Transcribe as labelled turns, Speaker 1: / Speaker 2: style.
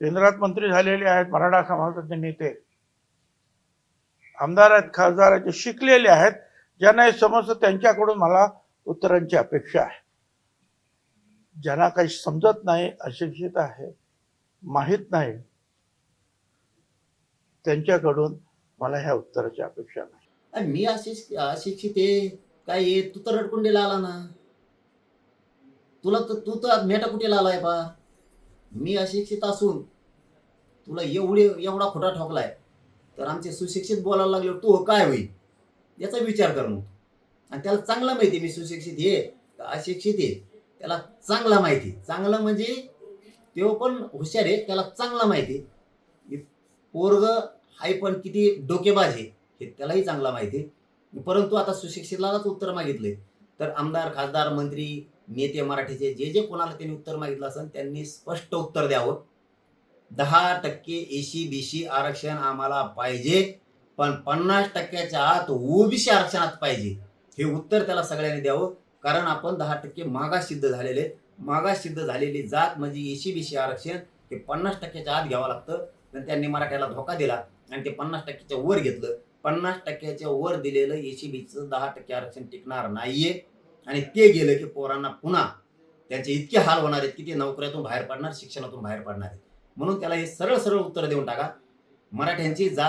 Speaker 1: केंद्रात मंत्री झालेले आहेत, मराठा समाजाचे नेते, आमदार आहेत, खासदार आहेत, जे शिकलेले आहेत, ज्यांना हे समजतं, त्यांच्याकडून मला उत्तरांची अपेक्षा आहे. ज्यांना काही समजत नाही, अशिक्षित आहे, माहीत नाही, त्यांच्याकडून मला ह्या उत्तराची अपेक्षा नाही.
Speaker 2: मी अशिक्षित आहे काय आहे, तू तर रडकुंडीला आला ना. तू तर मेटाकुटीला आलाय पा. मी अशिक्षित असून तुला एवढा खोटा ठोकलाय, तर आमचे सुशिक्षित बोलायला लागले तू काय होईल याचा विचार कर मग. आणि त्याला चांगला माहिती मी सुशिक्षित आहे का अशिक्षित आहे, त्याला चांगला माहिती. चांगलं म्हणजे तो पण हुशार आहे, त्याला चांगला माहिती. पोरग हाय पण किती डोकेबाज आहे हे त्यालाही चांगला माहिती. परंतु आता सुशिक्षितलाच उत्तर मागितले, तर आमदार, खासदार, मंत्री, नेते मराठीचे जे जे कोणाला त्यांनी उत्तर मागितलं असेल त्यांनी स्पष्ट उत्तर द्यावं. 10% एसी-बीसी आरक्षण आम्हाला पाहिजे, पण 50%च्या आत ओबीसी आरक्षणात पाहिजे. हे उत्तर त्याला सगळ्यांनी द्यावं. कारण आपण 10% मागास सिद्ध झालेले, मागास सिद्ध झालेली जात म्हणजे एसी-बीसी आरक्षण हे 50%च्या आत घ्यावं लागतं. पण त्यांनी मराठ्याला धोका दिला आणि ते 50%च्या वर घेतलं. 50%च्या वर दिलेलं एसी-बीसीचं 10% आरक्षण टिकणार नाहीये. आणि ते गेलं की पोरांना पुन्हा त्यांचे इतके हाल होणार आहेत की ते नोकऱ्यातून बाहेर पडणार, शिक्षणातून बाहेर पडणार आहेत. म्हणून त्याला हे सरळ सरळ उत्तर देऊन टाका. मराठ्यांची जात